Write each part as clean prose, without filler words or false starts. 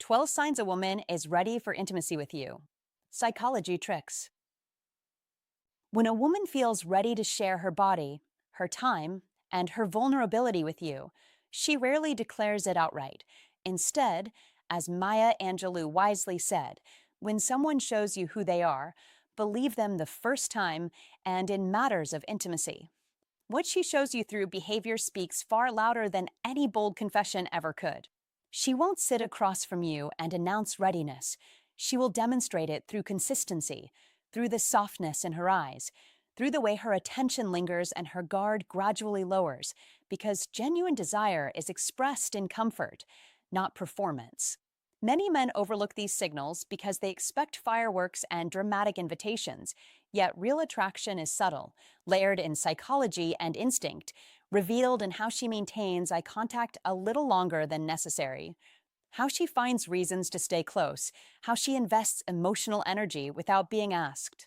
12 signs a woman is ready for intimacy with you. Psychology tricks. When a woman feels ready to share her body, her time, and her vulnerability with you, she rarely declares it outright. Instead, as Maya Angelou wisely said, when someone shows you who they are, believe them the first time and in matters of intimacy. What she shows you through behavior speaks far louder than any bold confession ever could. She won't sit across from you and announce readiness. She will demonstrate it through consistency, through the softness in her eyes, through the way her attention lingers and her guard gradually lowers, because genuine desire is expressed in comfort, not performance. Many men overlook these signals because they expect fireworks and dramatic invitations, yet real attraction is subtle, layered in psychology and instinct, revealed in how she maintains eye contact a little longer than necessary, how she finds reasons to stay close, how she invests emotional energy without being asked.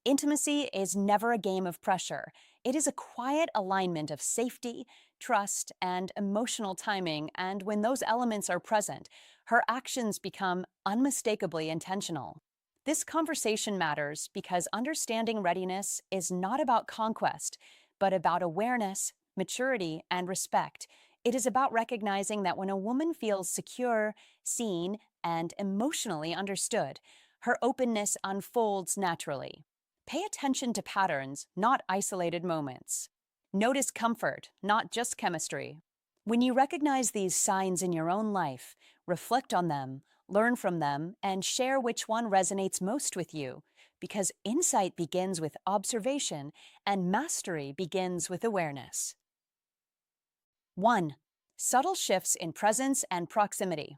Intimacy is never a game of pressure. It is a quiet alignment of safety, trust, and emotional timing, and when those elements are present, her actions become unmistakably intentional. This conversation matters because understanding readiness is not about conquest, but about awareness, maturity, and respect. It is about recognizing that when a woman feels secure, seen, and emotionally understood, her openness unfolds naturally. Pay attention to patterns, not isolated moments. Notice comfort, not just chemistry. When you recognize these signs in your own life, reflect on them, learn from them, and share which one resonates most with you, because insight begins with observation and mastery begins with awareness. 1. Subtle shifts in presence and proximity.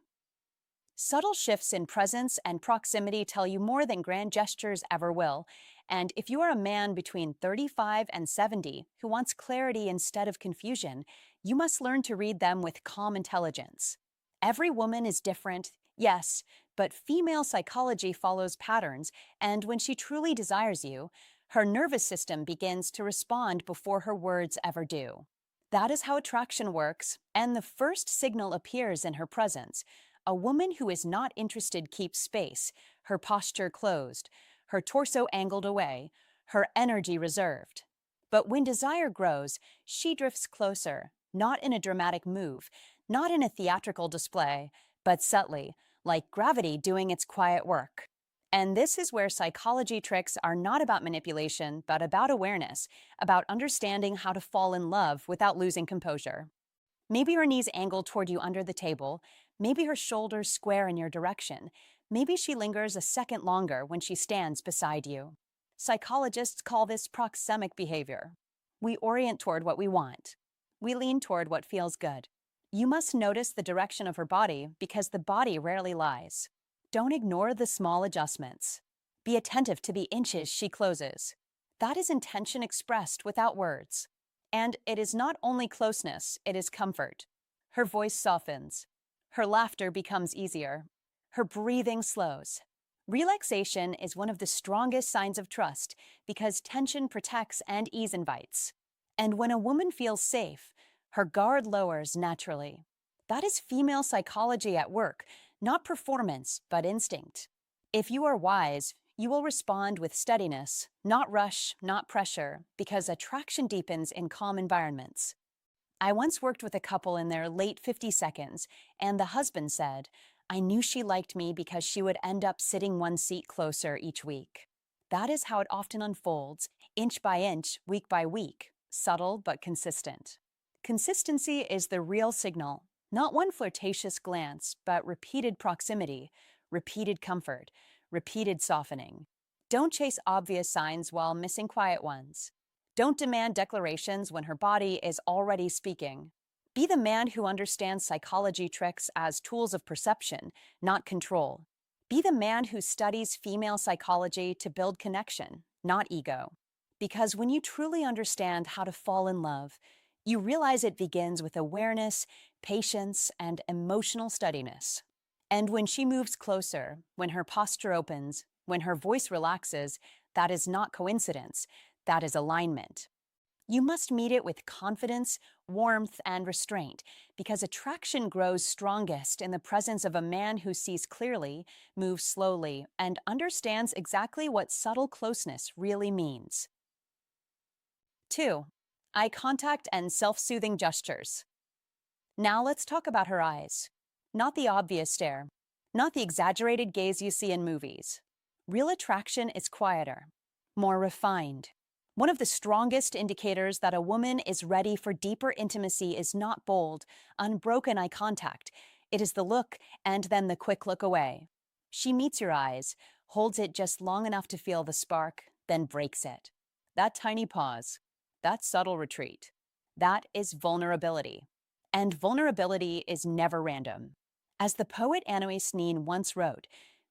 Subtle shifts in presence and proximity tell you more than grand gestures ever will, and if you are a man between 35 and 70 who wants clarity instead of confusion, you must learn to read them with calm intelligence. Every woman is different, yes, but female psychology follows patterns, and when she truly desires you, her nervous system begins to respond before her words ever do. That is how attraction works, and the first signal appears in her presence. A woman who is not interested keeps space, her posture closed, her torso angled away, her energy reserved. But when desire grows, she drifts closer, not in a dramatic move, not in a theatrical display, but subtly, like gravity doing its quiet work. And this is where psychology tricks are not about manipulation, but about awareness, about understanding how to fall in love without losing composure. Maybe her knees angle toward you under the table. Maybe her shoulders square in your direction. Maybe she lingers a second longer when she stands beside you. Psychologists call this proxemic behavior. We orient toward what we want. We lean toward what feels good. You must notice the direction of her body because the body rarely lies. Don't ignore the small adjustments. Be attentive to the inches she closes. That is intention expressed without words. And it is not only closeness, it is comfort. Her voice softens. Her laughter becomes easier. Her breathing slows. Relaxation is one of the strongest signs of trust because tension protects and ease invites. And when a woman feels safe, her guard lowers naturally. That is female psychology at work, not performance, but instinct. If you are wise, you will respond with steadiness, not rush, not pressure, because attraction deepens in calm environments. I once worked with a couple in their late 50 seconds, and the husband said, "I knew she liked me because she would end up sitting one seat closer each week." That is how it often unfolds, inch by inch, week by week, subtle but consistent. Consistency is the real signal, not one flirtatious glance, but repeated proximity, repeated comfort, repeated softening. Don't chase obvious signs while missing quiet ones. Don't demand declarations when her body is already speaking. Be the man who understands psychology tricks as tools of perception, not control. Be the man who studies female psychology to build connection, not ego. Because when you truly understand how to fall in love, you realize it begins with awareness, patience, and emotional steadiness. And when she moves closer, when her posture opens, when her voice relaxes, that is not coincidence, that is alignment. You must meet it with confidence, warmth, and restraint, because attraction grows strongest in the presence of a man who sees clearly, moves slowly, and understands exactly what subtle closeness really means. 2. Eye contact and self soothing gestures. Now let's talk about her eyes. Not the obvious stare, not the exaggerated gaze you see in movies. Real attraction is quieter, more refined. One of the strongest indicators that a woman is ready for deeper intimacy is not bold, unbroken eye contact. It is the look and then the quick look away. She meets your eyes, holds it just long enough to feel the spark, then breaks it. That tiny pause, that subtle retreat, that is vulnerability. And vulnerability is never random. As the poet Anais Nin once wrote,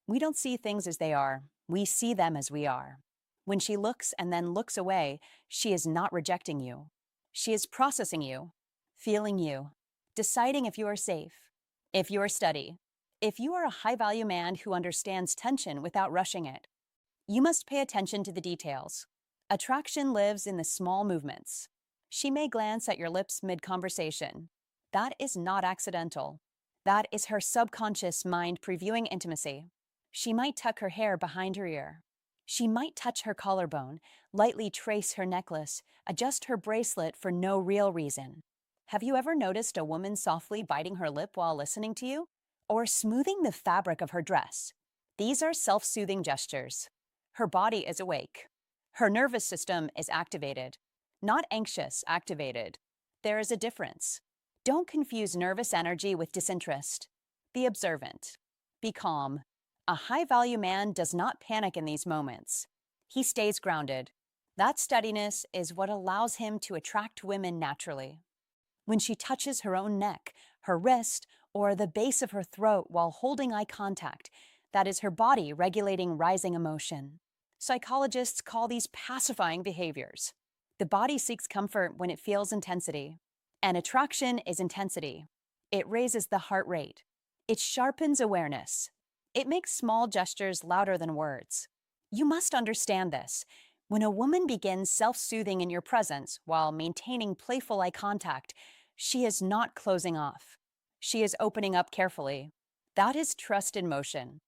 we don't see things as they are, we see them as we are. When she looks and then looks away, she is not rejecting you. She is processing you, feeling you, deciding if you are safe, if you are steady, if you are a high value man who understands tension without rushing it. You must pay attention to the details. Attraction lives in the small movements. She may glance at your lips mid conversation. That is not accidental. That is her subconscious mind previewing intimacy. She might tuck her hair behind her ear. She might touch her collarbone, lightly trace her necklace, adjust her bracelet for no real reason. Have you ever noticed a woman softly biting her lip while listening to you? Or smoothing the fabric of her dress? These are self soothing gestures. Her body is awake. Her nervous system is activated. Not anxious, activated. There is a difference. Don't confuse nervous energy with disinterest. Be observant. Be calm. A high-value man does not panic in these moments. He stays grounded. That steadiness is what allows him to attract women naturally. When she touches her own neck, her wrist, or the base of her throat while holding eye contact, that is her body regulating rising emotion. Psychologists call these pacifying behaviors. The body seeks comfort when it feels intensity. And attraction is intensity. It raises the heart rate. It sharpens awareness. It makes small gestures louder than words. You must understand this. When a woman begins self-soothing in your presence while maintaining playful eye contact, she is not closing off. She is opening up carefully. That is trust in motion.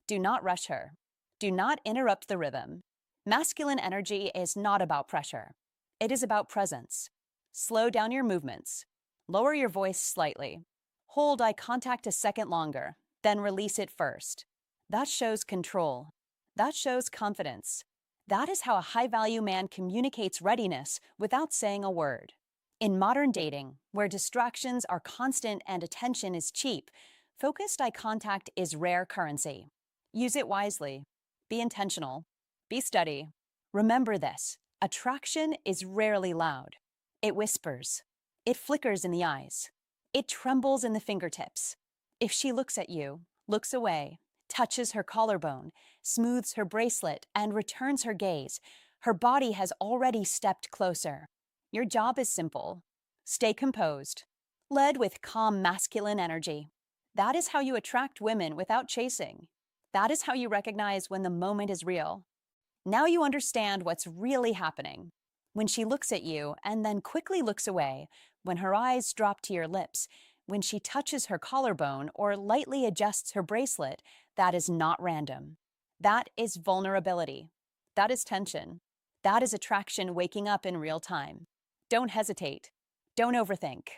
Do not rush her. Do not interrupt the rhythm. Masculine energy is not about pressure. It is about presence. Slow down your movements. Lower your voice slightly. Hold eye contact a second longer, then release it first. That shows control. That shows confidence. That is how a high-value man communicates readiness without saying a word. In modern dating, where distractions are constant and attention is cheap, focused eye contact is rare currency. Use it wisely. Be intentional. Be steady. Remember this: attraction is rarely loud. It whispers. It flickers in the eyes. It trembles in the fingertips. If she looks at you, looks away, touches her collarbone, smooths her bracelet, and returns her gaze, her body has already stepped closer. Your job is simple. Stay composed. Led with calm masculine energy. That is how you attract women without chasing. That is how you recognize when the moment is real. Now you understand what's really happening. When she looks at you and then quickly looks away, when her eyes drop to your lips, when she touches her collarbone or lightly adjusts her bracelet, that is not random. That is vulnerability. That is tension. That is attraction waking up in real time. Don't hesitate. Don't overthink.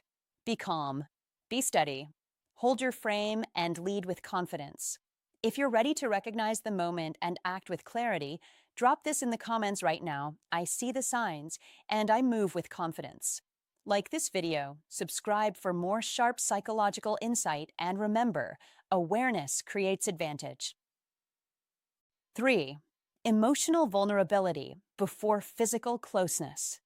Be calm. Be steady. Hold your frame and lead with confidence. If you're ready to recognize the moment and act with clarity, drop this in the comments right now. I see the signs, and I move with confidence. Like this video, subscribe for more sharp psychological insight, and remember, awareness creates advantage. 3. Emotional vulnerability before physical closeness.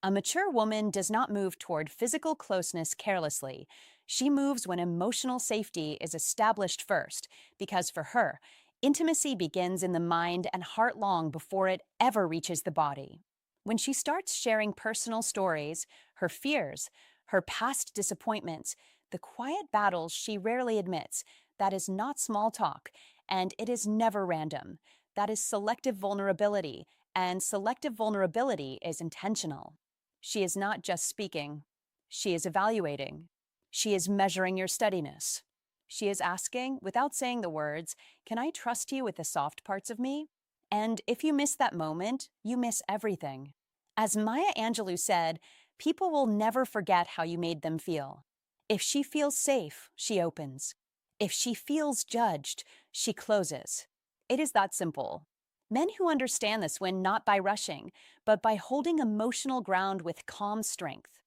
A mature woman does not move toward physical closeness carelessly. She moves when emotional safety is established first, because for her, intimacy begins in the mind and heart long before it ever reaches the body. When she starts sharing personal stories, her fears, her past disappointments, the quiet battles she rarely admits, that is not small talk, and it is never random. That is selective vulnerability, and selective vulnerability is intentional. She is not just speaking. She is evaluating. She is measuring your steadiness. She is asking, without saying the words, "Can I trust you with the soft parts of me?" And if you miss that moment, you miss everything. As Maya Angelou said, people will never forget how you made them feel. If she feels safe, she opens. If she feels judged, she closes. It is that simple. Men who understand this win not by rushing, but by holding emotional ground with calm strength.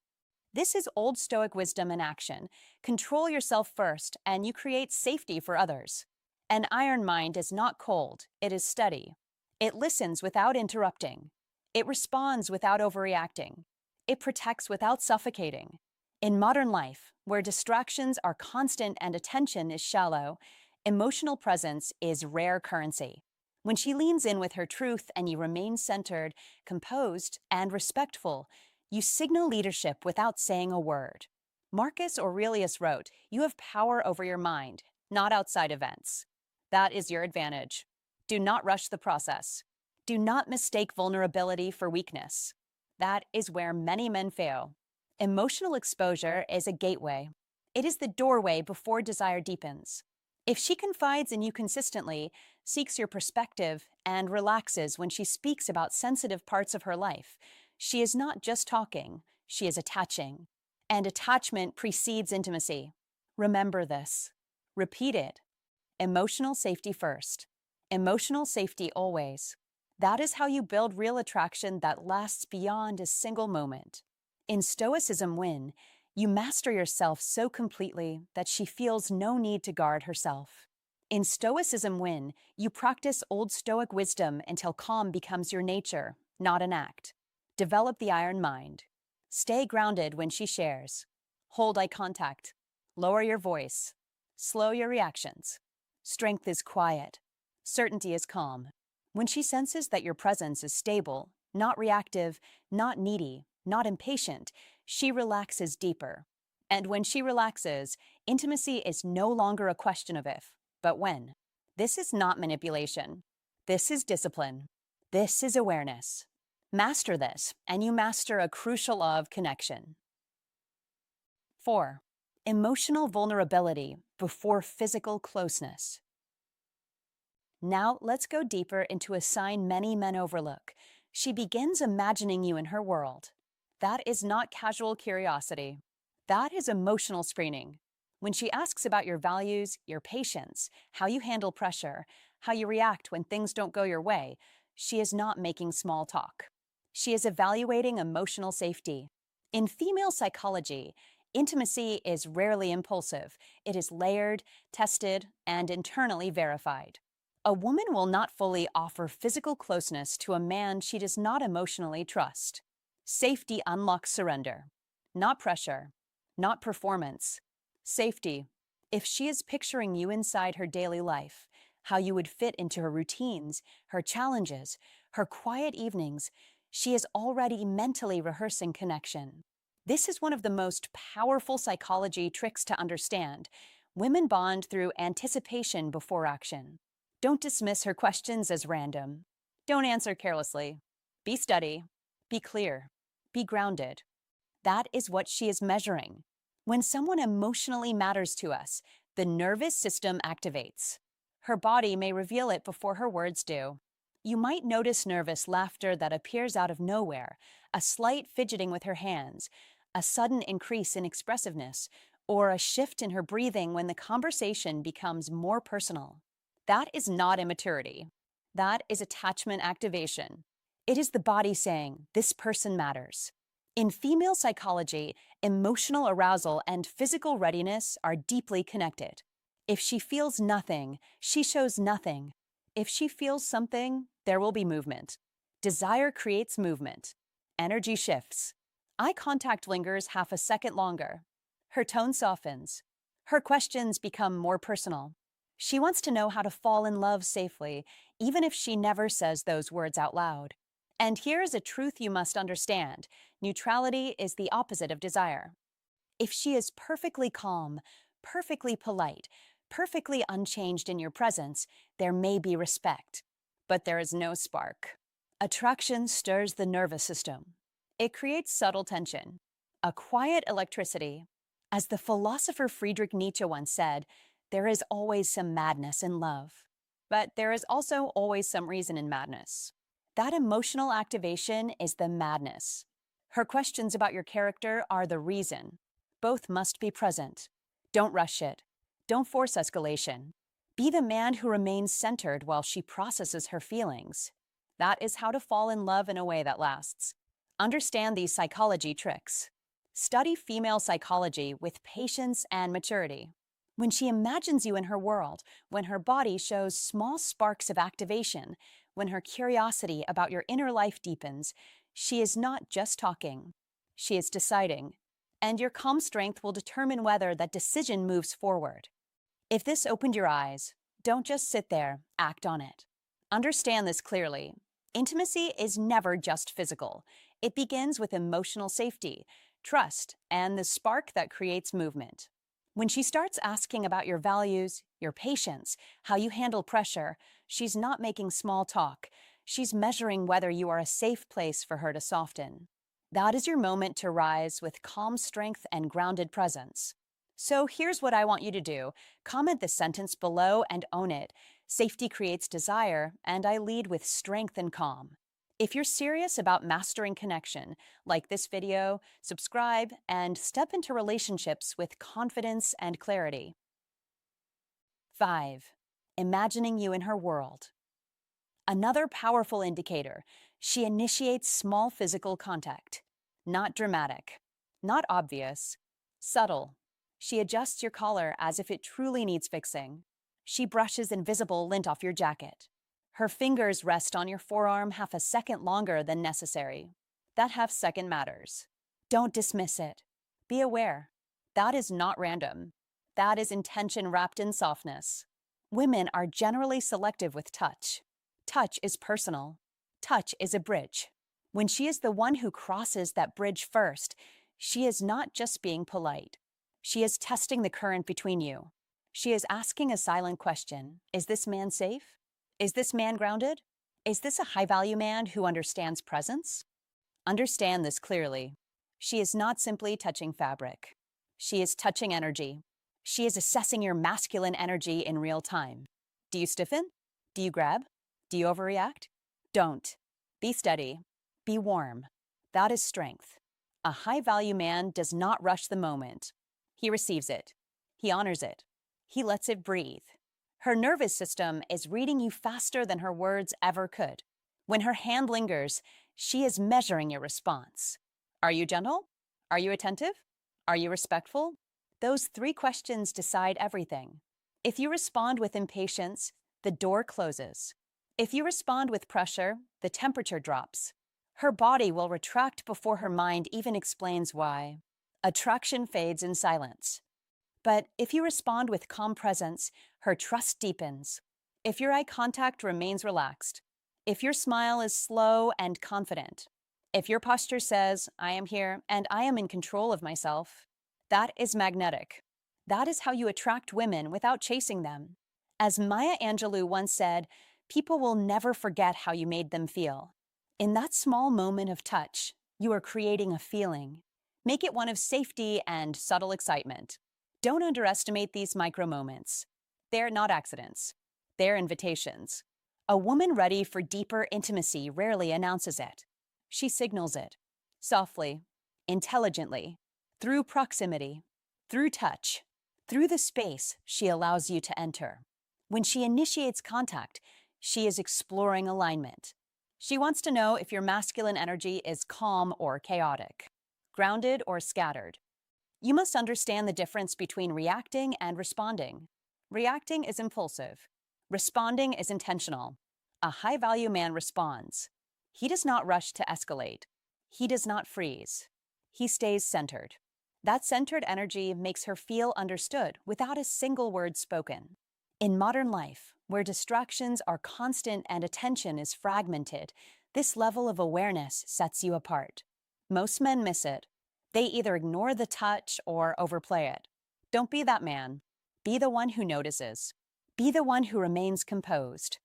This is old Stoic wisdom in action. Control yourself first, and you create safety for others. An iron mind is not cold, it is steady. It listens without interrupting. It responds without overreacting. It protects without suffocating. In modern life, where distractions are constant and attention is shallow, emotional presence is rare currency. When she leans in with her truth and you remain centered, composed, and respectful, you signal leadership without saying a word. Marcus Aurelius wrote, "You have power over your mind, not outside events." That is your advantage. Do not rush the process. Do not mistake vulnerability for weakness. That is where many men fail. Emotional exposure is a gateway. It is the doorway before desire deepens. If she confides in you consistently, seeks your perspective, and relaxes when she speaks about sensitive parts of her life, she is not just talking, she is attaching. And attachment precedes intimacy. Remember this. Repeat it. Emotional safety first. Emotional safety always. That is how you build real attraction that lasts beyond a single moment. In Stoicism Win, you master yourself so completely that she feels no need to guard herself. In Stoicism Win, you practice Old Stoic wisdom until calm becomes your nature, not an act. Develop the iron mind. Stay grounded when she shares. Hold eye contact. Lower your voice. Slow your reactions. Strength is quiet. Certainty is calm. When she senses that your presence is stable, not reactive, not needy, not impatient, she relaxes deeper. And when she relaxes, intimacy is no longer a question of if, but when. This is not manipulation. This is discipline. This is awareness. Master this, and you master a crucial law of connection. 4. Emotional vulnerability before physical closeness. Now let's go deeper into a sign many men overlook. She begins imagining you in her world. That is not casual curiosity. That is emotional screening. When she asks about your values, your patience, how you handle pressure, how you react when things don't go your way, she is not making small talk. She is evaluating emotional safety. In female psychology, intimacy is rarely impulsive. It is layered, tested, and internally verified. A woman will not fully offer physical closeness to a man she does not emotionally trust. Safety unlocks surrender. Not pressure. Not performance. Safety. If she is picturing you inside her daily life, how you would fit into her routines, her challenges, her quiet evenings, she is already mentally rehearsing connection. This is one of the most powerful psychology tricks to understand. Women bond through anticipation before action. Don't dismiss her questions as random. Don't answer carelessly. Be steady. Be clear. Be grounded. That is what she is measuring. When someone emotionally matters to us, the nervous system activates. Her body may reveal it before her words do. You might notice nervous laughter that appears out of nowhere, a slight fidgeting with her hands, a sudden increase in expressiveness, or a shift in her breathing when the conversation becomes more personal. That is not immaturity. That is attachment activation. It is the body saying, "This person matters." In female psychology, emotional arousal and physical readiness are deeply connected. If she feels nothing, she shows nothing. If she feels something, there will be movement. Desire creates movement. Energy shifts. Eye contact lingers half a second longer. Her tone softens. Her questions become more personal. She wants to know how to fall in love safely, even if she never says those words out loud. And here is a truth you must understand. Neutrality is the opposite of desire. If she is perfectly calm, perfectly polite, perfectly unchanged in your presence, there may be respect. But there is no spark. Attraction stirs the nervous system. It creates subtle tension, a quiet electricity. As the philosopher Friedrich Nietzsche once said, there is always some madness in love, but there is also always some reason in madness. That emotional activation is the madness. Her questions about your character are the reason. Both must be present. Don't rush it. Don't force escalation. Be the man who remains centered while she processes her feelings. That is how to fall in love in a way that lasts. Understand these psychology tricks. Study female psychology with patience and maturity. When she imagines you in her world, when her body shows small sparks of activation, when her curiosity about your inner life deepens, she is not just talking. She is deciding. And your calm strength will determine whether that decision moves forward. If this opened your eyes, don't just sit there, act on it. Understand this clearly. Intimacy is never just physical. It begins with emotional safety, trust, and the spark that creates movement. When she starts asking about your values, your patience, how you handle pressure, she's not making small talk. She's measuring whether you are a safe place for her to soften. That is your moment to rise with calm strength and grounded presence. So here's what I want you to do. Comment the sentence below and own it. Safety creates desire, and I lead with strength and calm. If you're serious about mastering connection, like this video, subscribe, and step into relationships with confidence and clarity. 5. Imagining you in her world. Another powerful indicator, she initiates small physical contact. Not dramatic, not obvious, subtle. She adjusts your collar as if it truly needs fixing. She brushes invisible lint off your jacket. Her fingers rest on your forearm half a second longer than necessary. That half second matters. Don't dismiss it. Be aware. That is not random. That is intention wrapped in softness. Women are generally selective with touch. Touch is personal. Touch is a bridge. When she is the one who crosses that bridge first, she is not just being polite. She is testing the current between you. She is asking a silent question. Is this man safe? Is this man grounded? Is this a high-value man who understands presence? Understand this clearly. She is not simply touching fabric. She is touching energy. She is assessing your masculine energy in real time. Do you stiffen? Do you grab? Do you overreact? Don't. Be steady. Be warm. That is strength. A high-value man does not rush the moment. He receives it. He honors it. He lets it breathe. Her nervous system is reading you faster than her words ever could. When her hand lingers, she is measuring your response. Are you gentle? Are you attentive? Are you respectful? Those 3 questions decide everything. If you respond with impatience, the door closes. If you respond with pressure, the temperature drops. Her body will retract before her mind even explains why. Attraction fades in silence. But if you respond with calm presence, her trust deepens. If your eye contact remains relaxed, if your smile is slow and confident, if your posture says, I am here and I am in control of myself, that is magnetic. That is how you attract women without chasing them. As Maya Angelou once said, people will never forget how you made them feel. In that small moment of touch, you are creating a feeling. Make it one of safety and subtle excitement. Don't underestimate these micro moments. They're not accidents. They're invitations. A woman ready for deeper intimacy rarely announces it. She signals it. Softly, intelligently, through proximity, through touch, through the space she allows you to enter. When she initiates contact, she is exploring alignment. She wants to know if your masculine energy is calm or chaotic, grounded or scattered. You must understand the difference between reacting and responding. Reacting is impulsive. Responding is intentional. A high-value man responds. He does not rush to escalate. He does not freeze. He stays centered. That centered energy makes her feel understood without a single word spoken. In modern life, where distractions are constant and attention is fragmented, this level of awareness sets you apart. Most men miss it. They either ignore the touch or overplay it. Don't be that man. Be the one who notices. Be the one who remains composed.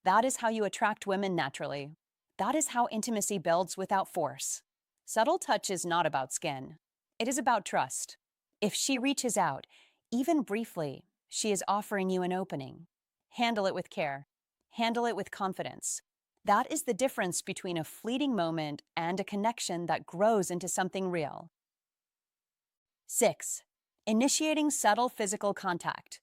That is how you attract women naturally. That is how intimacy builds without force. Subtle touch is not about skin. It is about trust. If she reaches out, even briefly, she is offering you an opening. Handle it with care. Handle it with confidence. That is the difference between a fleeting moment and a connection that grows into something real. 6. Initiating subtle physical contact.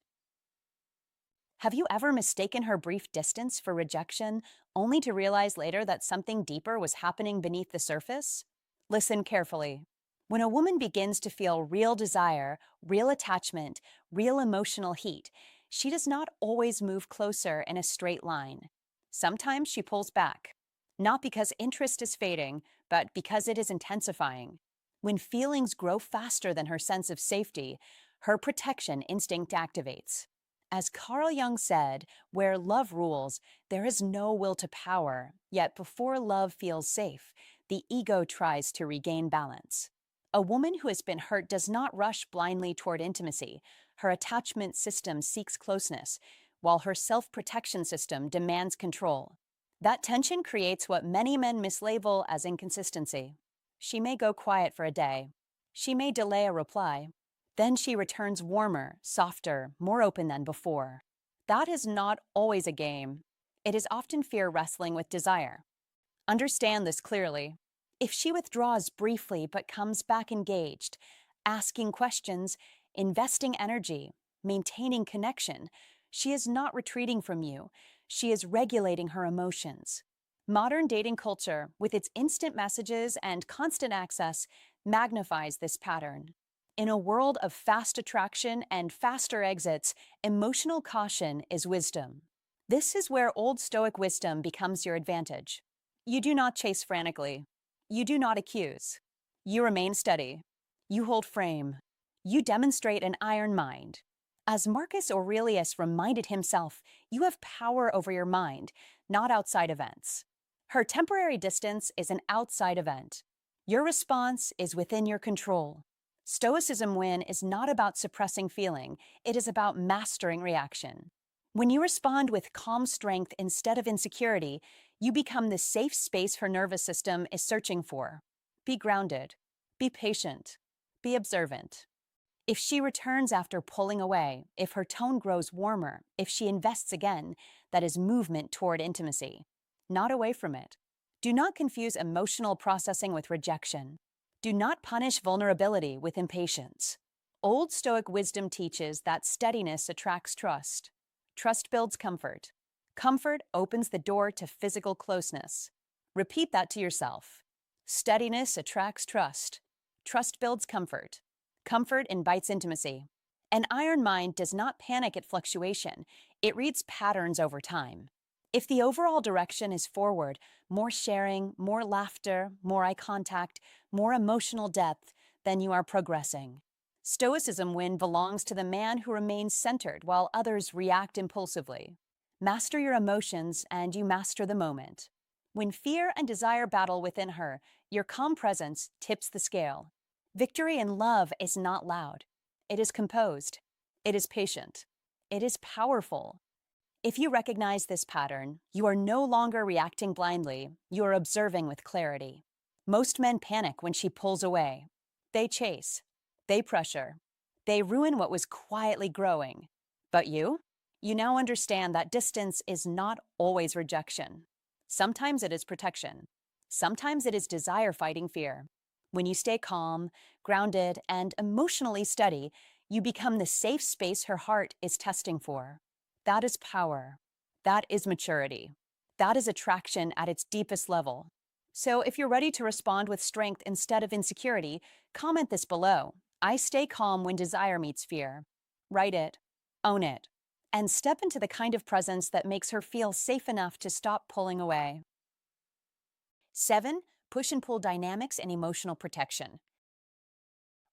Have you ever mistaken her brief distance for rejection, only to realize later that something deeper was happening beneath the surface? Listen carefully. When a woman begins to feel real desire, real attachment, real emotional heat, she does not always move closer in a straight line. Sometimes she pulls back, not because interest is fading, but because it is intensifying. When feelings grow faster than her sense of safety, her protection instinct activates. As Carl Jung said, where love rules, there is no will to power, yet before love feels safe, the ego tries to regain balance. A woman who has been hurt does not rush blindly toward intimacy. Her attachment system seeks closeness, while her self-protection system demands control. That tension creates what many men mislabel as inconsistency. She may go quiet for a day. She may delay a reply. Then she returns warmer, softer, more open than before. That is not always a game. It is often fear wrestling with desire. Understand this clearly. If she withdraws briefly but comes back engaged, asking questions, investing energy, maintaining connection, she is not retreating from you. She is regulating her emotions. Modern dating culture, with its instant messages and constant access, magnifies this pattern. In a world of fast attraction and faster exits, emotional caution is wisdom. This is where Old Stoic wisdom becomes your advantage. You do not chase frantically. You do not accuse. You remain steady. You hold frame. You demonstrate an iron mind. As Marcus Aurelius reminded himself, you have power over your mind, not outside events. Her temporary distance is an outside event. Your response is within your control. Stoicism win is not about suppressing feeling, it is about mastering reaction. When you respond with calm strength instead of insecurity, you become the safe space her nervous system is searching for. Be grounded. Be patient. Be observant. If she returns after pulling away, if her tone grows warmer, if she invests again, that is movement toward intimacy, not away from it. Do not confuse emotional processing with rejection. Do not punish vulnerability with impatience. Old Stoic wisdom teaches that steadiness attracts trust. Trust builds comfort. Comfort opens the door to physical closeness. Repeat that to yourself. Steadiness attracts trust. Trust builds comfort. Comfort invites intimacy. An iron mind does not panic at fluctuation. It reads patterns over time. If the overall direction is forward, more sharing, more laughter, more eye contact, more emotional depth, then you are progressing. Stoicism win belongs to the man who remains centered while others react impulsively. Master your emotions and you master the moment. When fear and desire battle within her, your calm presence tips the scale. Victory in love is not loud. It is composed. It is patient. It is powerful. If you recognize this pattern, you are no longer reacting blindly, you are observing with clarity. Most men panic when she pulls away. They chase. They pressure. They ruin what was quietly growing. But you? You now understand that distance is not always rejection. Sometimes it is protection. Sometimes it is desire fighting fear. When you stay calm, grounded, and emotionally steady, you become the safe space her heart is testing for. That is power. That is maturity. That is attraction at its deepest level. So if you're ready to respond with strength instead of insecurity, comment this below. I stay calm when desire meets fear. Write it. Own it. And step into the kind of presence that makes her feel safe enough to stop pulling away. 7. Push and pull dynamics and emotional protection.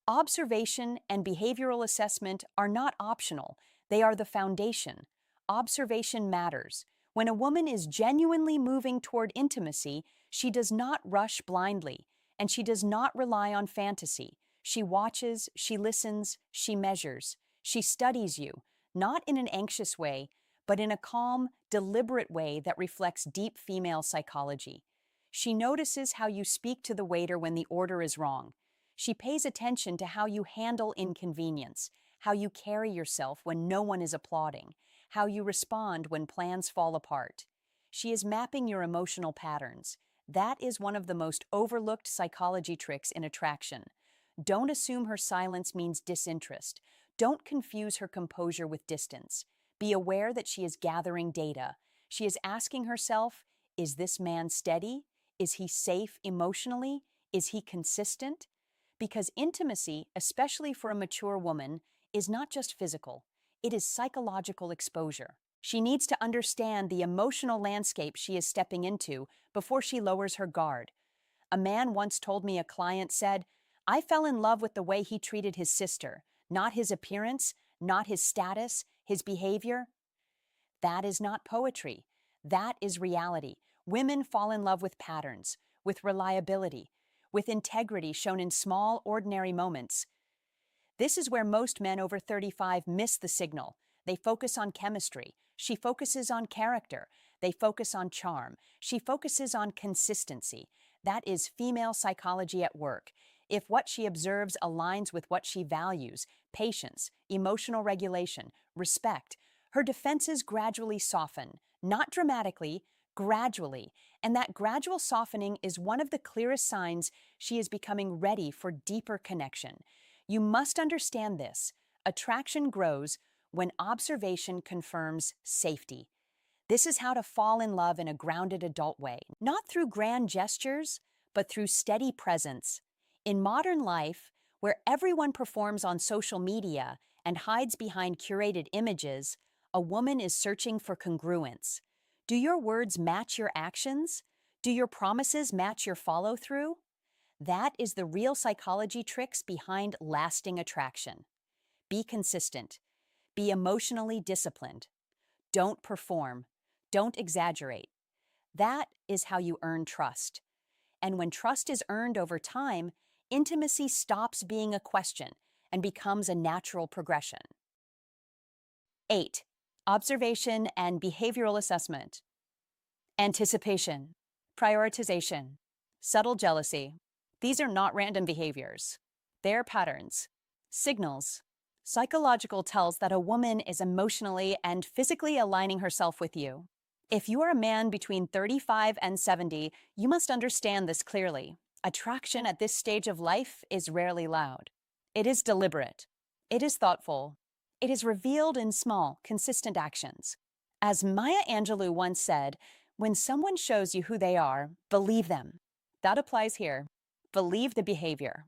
Observation and behavioral assessment are not optional. They are the foundation. Observation matters. When a woman is genuinely moving toward intimacy, she does not rush blindly, and she does not rely on fantasy. She watches, she listens, she measures. She studies you, not in an anxious way, but in a calm, deliberate way that reflects deep female psychology. She notices how you speak to the waiter when the order is wrong. She pays attention to how you handle inconvenience, how you carry yourself when no one is applauding, how you respond when plans fall apart. She is mapping your emotional patterns. That is one of the most overlooked psychology tricks in attraction. Don't assume her silence means disinterest. Don't confuse her composure with distance. Be aware that she is gathering data. She is asking herself, is this man steady? Is he safe emotionally? Is he consistent? Because intimacy, especially for a mature woman, is not just physical. It is psychological exposure. She needs to understand the emotional landscape she is stepping into before she lowers her guard. A man once told me a client said, "I fell in love with the way he treated his sister, not his appearance, not his status, his behavior." That is not poetry. That is reality. Women fall in love with patterns, with reliability, with integrity shown in small, ordinary moments. This is where most men over 35 miss the signal. They focus on chemistry. She focuses on character. They focus on charm. She focuses on consistency. That is female psychology at work. If what she observes aligns with what she values, patience, emotional regulation, respect, her defenses gradually soften, not dramatically, gradually. And that gradual softening is one of the clearest signs she is becoming ready for deeper connection. You must understand this. Attraction grows when observation confirms safety. This is how to fall in love in a grounded adult way, not through grand gestures, but through steady presence. In modern life, where everyone performs on social media and hides behind curated images, a woman is searching for congruence. Do your words match your actions? Do your promises match your follow-through? That is the real psychology tricks behind lasting attraction. Be consistent. Be emotionally disciplined. Don't perform. Don't exaggerate. That is how you earn trust. And when trust is earned over time, intimacy stops being a question and becomes a natural progression. 8. Observation and behavioral assessment. Anticipation, prioritization, subtle jealousy. These are not random behaviors. They're patterns, signals. Psychological tells that a woman is emotionally and physically aligning herself with you. If you are a man between 35 and 70, you must understand this clearly. Attraction at this stage of life is rarely loud. It is deliberate. It is thoughtful. It is revealed in small, consistent actions. As Maya Angelou once said, when someone shows you who they are, believe them. That applies here. Believe the behavior.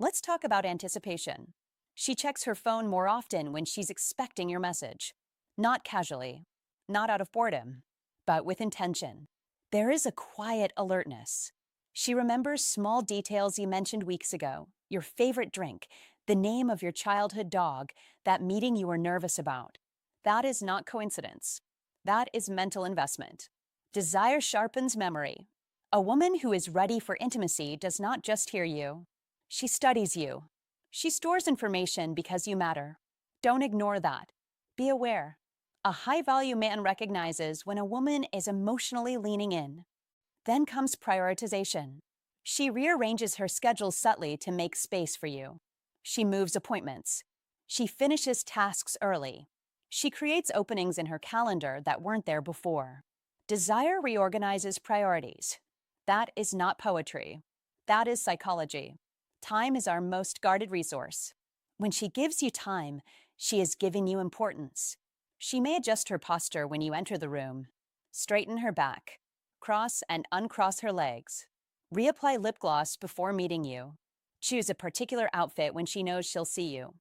Let's talk about anticipation. She checks her phone more often when she's expecting your message. Not casually, not out of boredom, but with intention. There is a quiet alertness. She remembers small details you mentioned weeks ago, your favorite drink, the name of your childhood dog, that meeting you were nervous about. That is not coincidence. That is mental investment. Desire sharpens memory. A woman who is ready for intimacy does not just hear you. She studies you. She stores information because you matter. Don't ignore that. Be aware. A high-value man recognizes when a woman is emotionally leaning in. Then comes prioritization. She rearranges her schedule subtly to make space for you. She moves appointments. She finishes tasks early. She creates openings in her calendar that weren't there before. Desire reorganizes priorities. That is not poetry. That is psychology. Time is our most guarded resource. When she gives you time, she is giving you importance. She may adjust her posture when you enter the room, straighten her back, cross and uncross her legs, reapply lip gloss before meeting you, choose a particular outfit when she knows she'll see you.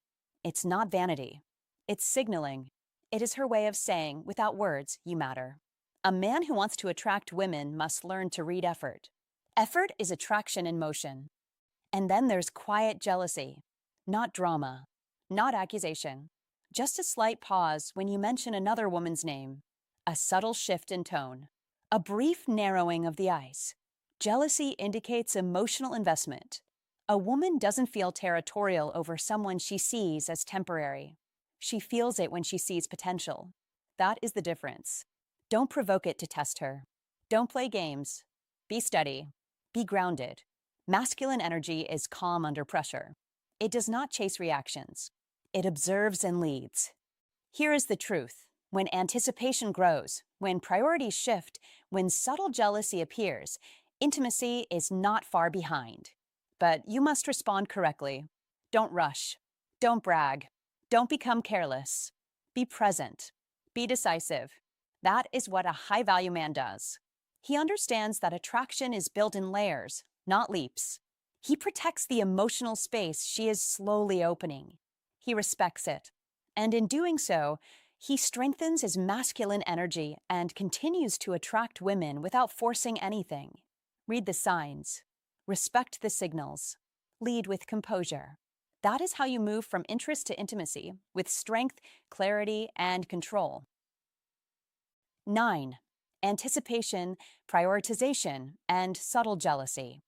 It's not vanity. It's signaling. It is her way of saying, without words, you matter. A man who wants to attract women must learn to read effort. Effort is attraction in motion. And then there's quiet jealousy. Not drama, not accusation. Just a slight pause when you mention another woman's name. A subtle shift in tone. A brief narrowing of the ice. Jealousy indicates emotional investment. A woman doesn't feel territorial over someone she sees as temporary. She feels it when she sees potential. That is the difference. Don't provoke it to test her. Don't play games. Be steady. Be grounded. Masculine energy is calm under pressure. It does not chase reactions. It observes and leads. Here is the truth. When anticipation grows, when priorities shift, when subtle jealousy appears, intimacy is not far behind. But you must respond correctly. Don't rush. Don't brag. Don't become careless. Be present. Be decisive. That is what a high-value man does. He understands that attraction is built in layers, not leaps. He protects the emotional space she is slowly opening. He respects it. And in doing so, he strengthens his masculine energy and continues to attract women without forcing anything. Read the signs. Respect the signals. Lead with composure. That is how you move from interest to intimacy, with strength, clarity, and control. 9. Anticipation, prioritization, and subtle jealousy.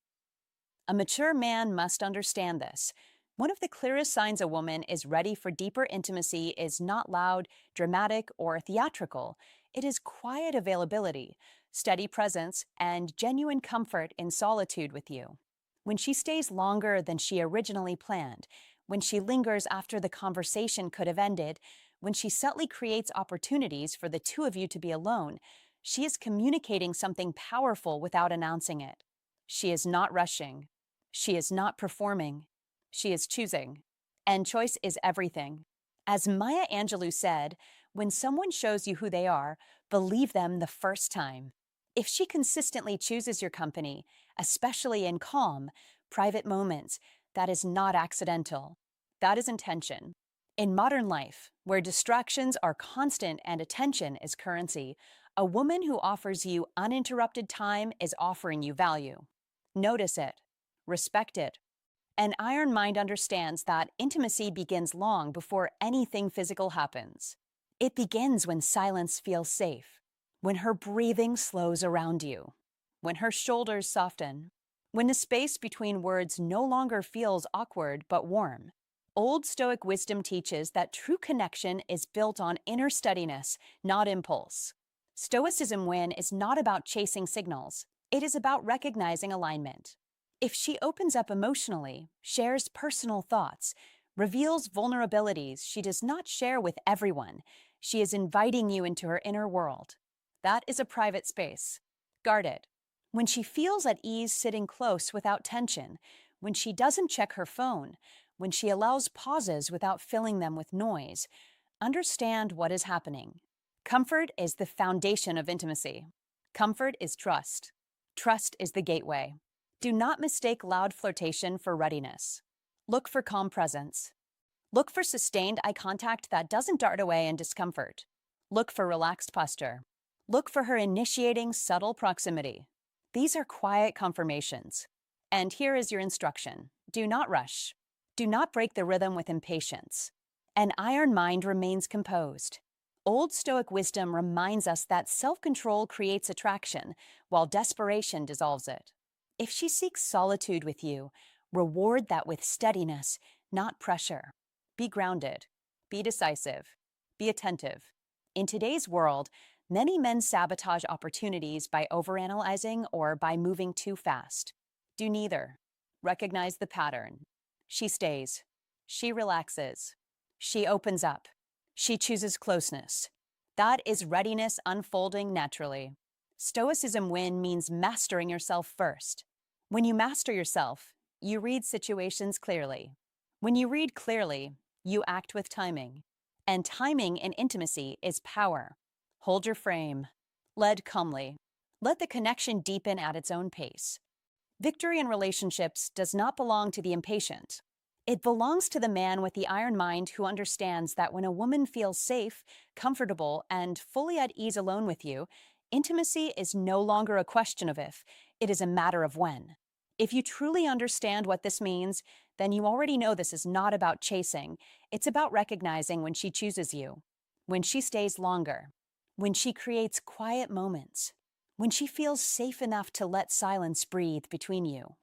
A mature man must understand this. One of the clearest signs a woman is ready for deeper intimacy is not loud, dramatic, or theatrical. It is quiet availability, steady presence, and genuine comfort in solitude with you. When she stays longer than she originally planned, when she lingers after the conversation could have ended, when she subtly creates opportunities for the two of you to be alone, she is communicating something powerful without announcing it. She is not rushing. She is not performing. She is choosing. And choice is everything. As Maya Angelou said, when someone shows you who they are, believe them the first time. If she consistently chooses your company, especially in calm, private moments, that is not accidental. That is intention. In modern life, where distractions are constant and attention is currency, a woman who offers you uninterrupted time is offering you value. Notice it. Respect it. An iron mind understands that intimacy begins long before anything physical happens. It begins when silence feels safe, when her breathing slows around you, when her shoulders soften, when the space between words no longer feels awkward but warm. Old Stoic wisdom teaches that true connection is built on inner steadiness, not impulse. Stoicism win is not about chasing signals. It is about recognizing alignment. If she opens up emotionally, shares personal thoughts, reveals vulnerabilities she does not share with everyone, she is inviting you into her inner world. That is a private space. Guard it. When she feels at ease sitting close without tension, when she doesn't check her phone, when she allows pauses without filling them with noise, understand what is happening. Comfort is the foundation of intimacy. Comfort is trust. Trust is the gateway. Do not mistake loud flirtation for readiness. Look for calm presence. Look for sustained eye contact that doesn't dart away in discomfort. Look for relaxed posture. Look for her initiating subtle proximity. These are quiet confirmations. And here is your instruction. Do not rush. Do not break the rhythm with impatience. An iron mind remains composed. Old Stoic wisdom reminds us that self-control creates attraction, while desperation dissolves it. If she seeks solitude with you, reward that with steadiness, not pressure. Be grounded. Be decisive. Be attentive. In today's world, many men sabotage opportunities by overanalyzing or by moving too fast. Do neither. Recognize the pattern. She stays. She relaxes. She opens up. She chooses closeness. That is readiness unfolding naturally. Stoicism win means mastering yourself first. When you master yourself, you read situations clearly. When you read clearly, you act with timing. And timing in intimacy is power. Hold your frame. Lead calmly. Let the connection deepen at its own pace. Victory in relationships does not belong to the impatient. It belongs to the man with the iron mind who understands that when a woman feels safe, comfortable, and fully at ease alone with you, intimacy is no longer a question of if, it is a matter of when. If you truly understand what this means, then you already know this is not about chasing. It's about recognizing when she chooses you, when she stays longer, when she creates quiet moments, when she feels safe enough to let silence breathe between you.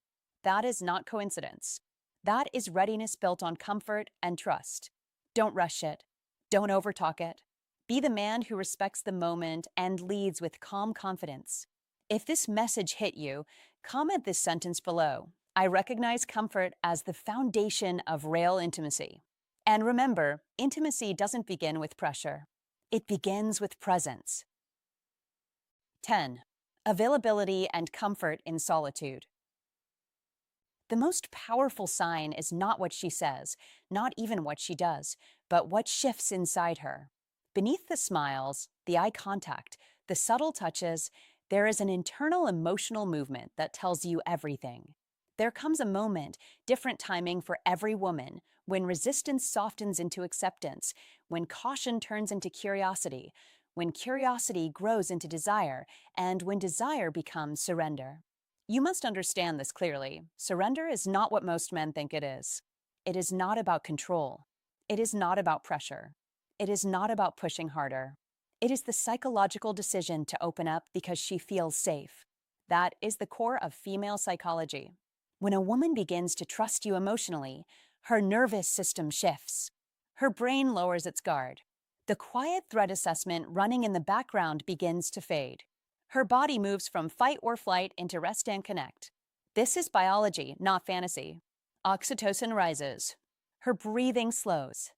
That is not coincidence. That is readiness built on comfort and trust. Don't rush it. Don't overtalk it. Be the man who respects the moment and leads with calm confidence. If this message hit you, comment this sentence below. I recognize comfort as the foundation of real intimacy. And remember, intimacy doesn't begin with pressure. It begins with presence. 10. Availability and comfort in solitude. The most powerful sign is not what she says, not even what she does, but what shifts inside her. Beneath the smiles, the eye contact, the subtle touches, there is an internal emotional movement that tells you everything. There comes a moment, different timing for every woman, when resistance softens into acceptance, when caution turns into curiosity, when curiosity grows into desire, and when desire becomes surrender. You must understand this clearly. Surrender is not what most men think it is. It is not about control. It is not about pressure. It is not about pushing harder. It is the psychological decision to open up because she feels safe. That is the core of female psychology. When a woman begins to trust you emotionally, her nervous system shifts. Her brain lowers its guard. The quiet threat assessment running in the background begins to fade. Her body moves from fight or flight into rest and connect. This is biology, not fantasy. Oxytocin rises. Her breathing slows.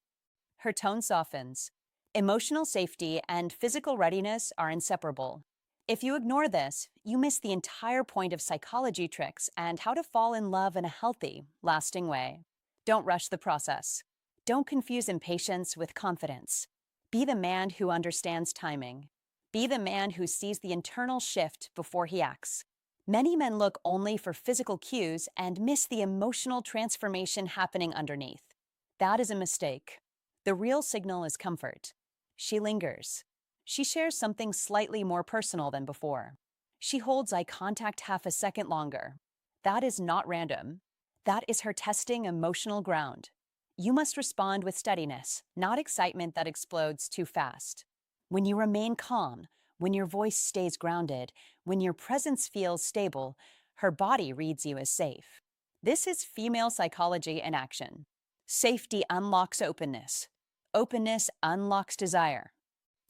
Her tone softens. Emotional safety and physical readiness are inseparable. If you ignore this, you miss the entire point of psychology tricks and how to fall in love in a healthy, lasting way. Don't rush the process. Don't confuse impatience with confidence. Be the man who understands timing. Be the man who sees the internal shift before he acts. Many men look only for physical cues and miss the emotional transformation happening underneath. That is a mistake. The real signal is comfort. She lingers. She shares something slightly more personal than before. She holds eye contact half a second longer. That is not random. That is her testing emotional ground. You must respond with steadiness, not excitement that explodes too fast. When you remain calm, when your voice stays grounded, when your presence feels stable, her body reads you as safe. This is female psychology in action. Safety unlocks openness. Openness unlocks desire.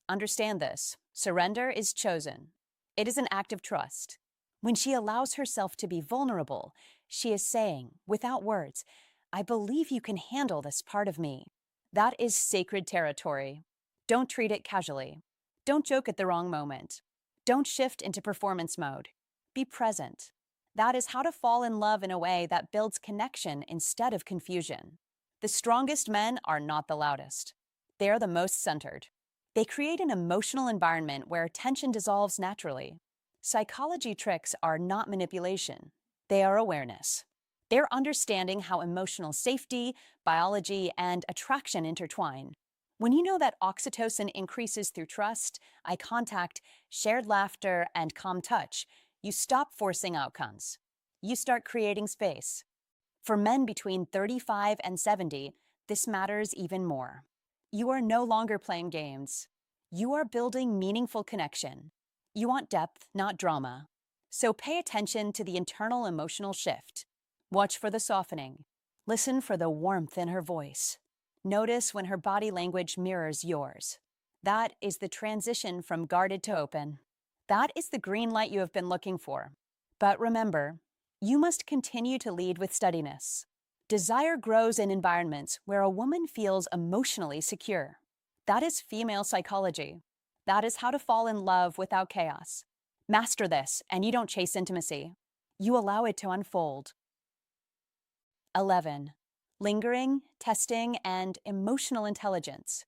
Understand this. Surrender is chosen. It is an act of trust. When she allows herself to be vulnerable, she is saying, without words, I believe you can handle this part of me. That is sacred territory. Don't treat it casually. Don't joke at the wrong moment. Don't shift into performance mode. Be present. That is how to fall in love in a way that builds connection instead of confusion. The strongest men are not the loudest. They are the most centered. They create an emotional environment where tension dissolves naturally. Psychology tricks are not manipulation. They are awareness. They're understanding how emotional safety, biology, and attraction intertwine. When you know that oxytocin increases through trust, eye contact, shared laughter, and calm touch, you stop forcing outcomes. You start creating space. For men between 35 and 70, this matters even more. You are no longer playing games. You are building meaningful connection. You want depth, not drama. So pay attention to the internal emotional shift. Watch for the softening. Listen for the warmth in her voice. Notice when her body language mirrors yours. That is the transition from guarded to open. That is the green light you have been looking for. But remember, you must continue to lead with steadiness. Desire grows in environments where a woman feels emotionally secure. That is female psychology. That is how to fall in love without chaos. Master this, and you don't chase intimacy. You allow it to unfold. 11. Lingering, testing, and emotional intelligence.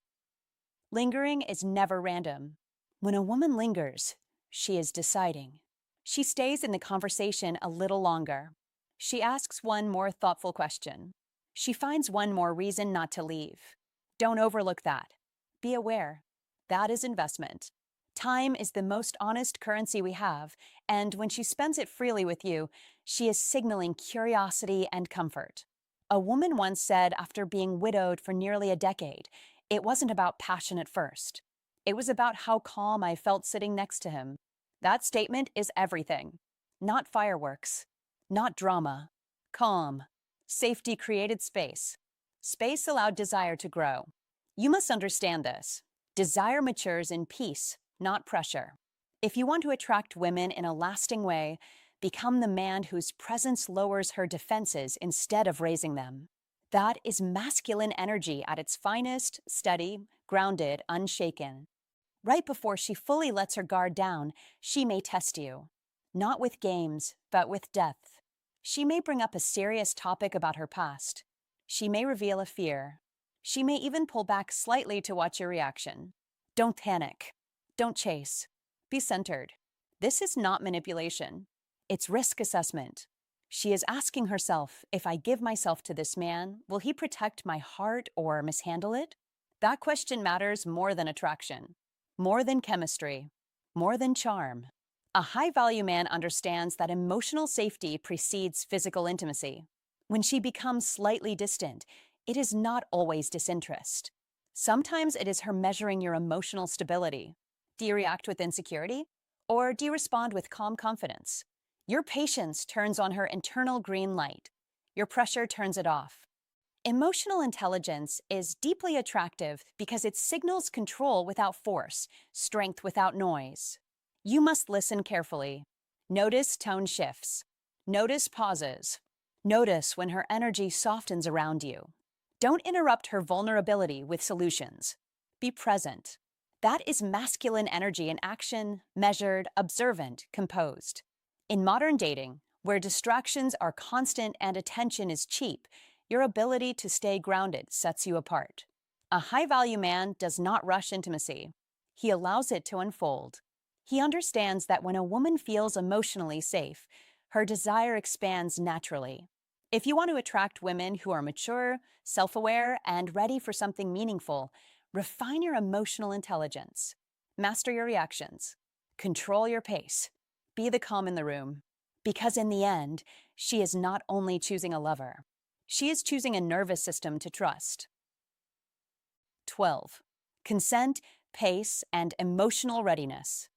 Lingering is never random. When a woman lingers, she is deciding. She stays in the conversation a little longer. She asks one more thoughtful question. She finds one more reason not to leave. Don't overlook that. Be aware. That is investment. Time is the most honest currency we have, and when she spends it freely with you, she is signaling curiosity and comfort. A woman once said after being widowed for nearly a decade, it wasn't about passion at first. It was about how calm I felt sitting next to him. That statement is everything. Not fireworks. Not drama. Calm. Safety created space. Space allowed desire to grow. You must understand this. Desire matures in peace, not pressure. If you want to attract women in a lasting way, become the man whose presence lowers her defenses instead of raising them. That is masculine energy at its finest, steady, grounded, unshaken. Right before she fully lets her guard down, she may test you. Not with games, but with depth. She may bring up a serious topic about her past. She may reveal a fear. She may even pull back slightly to watch your reaction. Don't panic. Don't chase. Be centered. This is not manipulation. It's risk assessment. She is asking herself, if I give myself to this man, will he protect my heart or mishandle it? That question matters more than attraction, more than chemistry, more than charm. A high-value man understands that emotional safety precedes physical intimacy. When she becomes slightly distant, it is not always disinterest. Sometimes it is her measuring your emotional stability. Do you react with insecurity? Or do you respond with calm confidence? Your patience turns on her internal green light. Your pressure turns it off. Emotional intelligence is deeply attractive because it signals control without force, strength without noise. You must listen carefully. Notice tone shifts. Notice pauses. Notice when her energy softens around you. Don't interrupt her vulnerability with solutions. Be present. That is masculine energy in action, measured, observant, composed. In modern dating, where distractions are constant and attention is cheap, your ability to stay grounded sets you apart. A high-value man does not rush intimacy. He allows it to unfold. He understands that when a woman feels emotionally safe, her desire expands naturally. If you want to attract women who are mature, self-aware, and ready for something meaningful, refine your emotional intelligence. Master your reactions. Control your pace. Be the calm in the room. Because in the end, she is not only choosing a lover, she is choosing a nervous system to trust. 12. Consent, pace, and emotional readiness.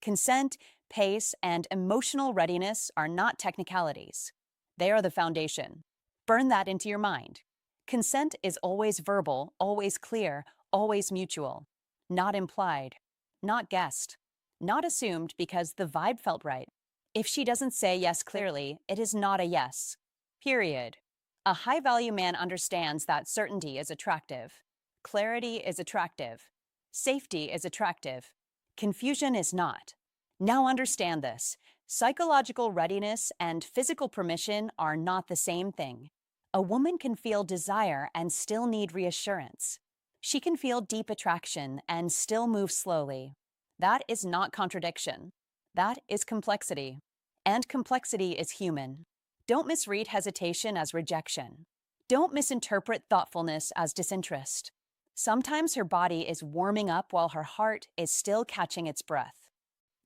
Consent, pace, and emotional readiness are not technicalities. They are the foundation. Burn that into your mind. Consent is always verbal, always clear, always mutual. Not implied, not guessed, not assumed because the vibe felt right. If she doesn't say yes clearly, it is not a yes. Period. A high-value man understands that certainty is attractive. Clarity is attractive. Safety is attractive. Confusion is not. Now understand this. Psychological readiness and physical permission are not the same thing. A woman can feel desire and still need reassurance. She can feel deep attraction and still move slowly. That is not contradiction. That is complexity. And complexity is human. Don't misread hesitation as rejection. Don't misinterpret thoughtfulness as disinterest. Sometimes her body is warming up while her heart is still catching its breath.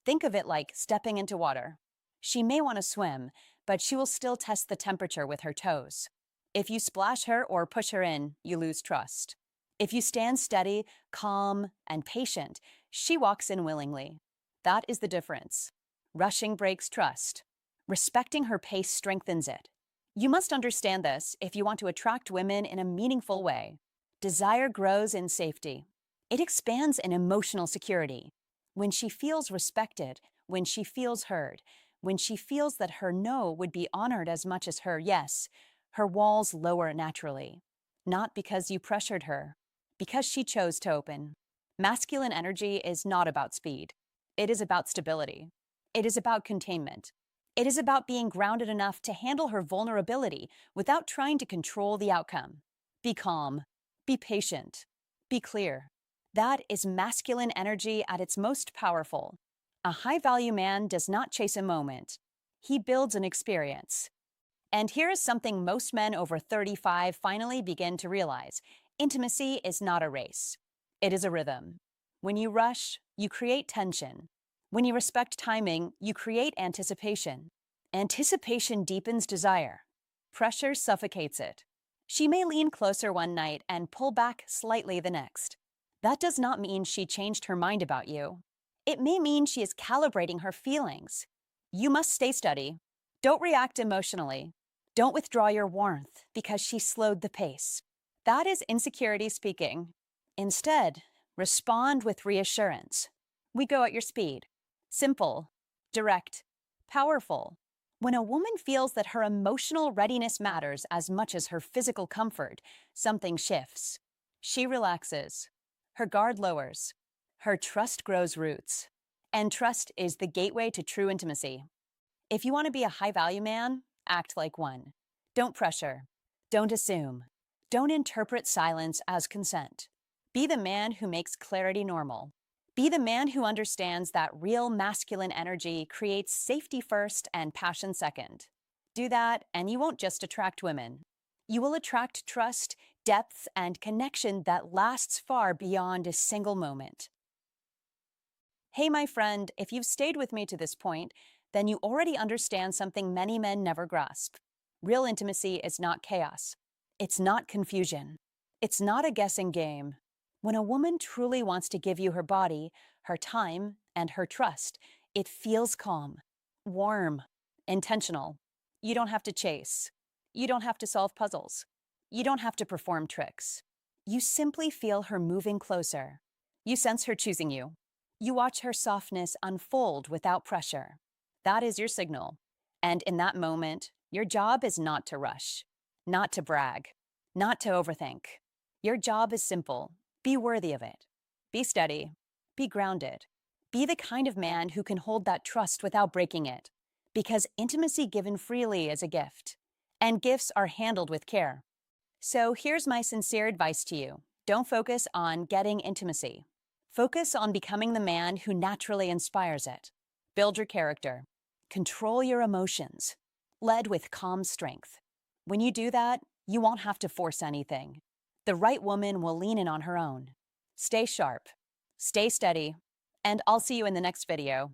Think of it like stepping into water. She may want to swim, but she will still test the temperature with her toes. If you splash her or push her in, you lose trust. If you stand steady, calm, and patient, she walks in willingly. That is the difference. Rushing breaks trust. Respecting her pace strengthens it. You must understand this if you want to attract women in a meaningful way. Desire grows in safety. It expands in emotional security. When she feels respected, when she feels heard, when she feels that her no would be honored as much as her yes, her walls lower naturally. Not because you pressured her, because she chose to open. Masculine energy is not about speed. It is about stability. It is about containment. It is about being grounded enough to handle her vulnerability without trying to control the outcome. Be calm. Be patient. Be clear. That is masculine energy at its most powerful. A high-value man does not chase a moment. He builds an experience. And here is something most men over 35 finally begin to realize. Intimacy is not a race. It is a rhythm. When you rush, you create tension. When you respect timing, you create anticipation. Anticipation deepens desire. Pressure suffocates it. She may lean closer one night and pull back slightly the next. That does not mean she changed her mind about you. It may mean she is calibrating her feelings. You must stay steady. Don't react emotionally. Don't withdraw your warmth because she slowed the pace. That is insecurity speaking. Instead, respond with reassurance. We go at your speed. Simple, direct, powerful. When a woman feels that her emotional readiness matters as much as her physical comfort, something shifts. She relaxes. Her guard lowers. Her trust grows roots. And trust is the gateway to true intimacy. If you want to be a high value man, act like one. Don't pressure. Don't assume. Don't interpret silence as consent. Be the man who makes clarity normal. Be the man who understands that real masculine energy creates safety first and passion second. Do that, and you won't just attract women. You will attract trust, depth, and connection that lasts far beyond a single moment. Hey, my friend, if you've stayed with me to this point, then you already understand something many men never grasp. Real intimacy is not chaos. It's not confusion. It's not a guessing game. When a woman truly wants to give you her body, her time, and her trust, it feels calm, warm, intentional. You don't have to chase. You don't have to solve puzzles. You don't have to perform tricks. You simply feel her moving closer. You sense her choosing you. You watch her softness unfold without pressure. That is your signal. And in that moment, your job is not to rush, not to brag, not to overthink. Your job is simple. Be worthy of it. Be steady. Be grounded. Be the kind of man who can hold that trust without breaking it. Because intimacy given freely is a gift, and gifts are handled with care. So here's my sincere advice to you. Don't focus on getting intimacy. Focus on becoming the man who naturally inspires it. Build your character. Control your emotions. Lead with calm strength. When you do that, you won't have to force anything. The right woman will lean in on her own. Stay sharp. Stay steady. And I'll see you in the next video.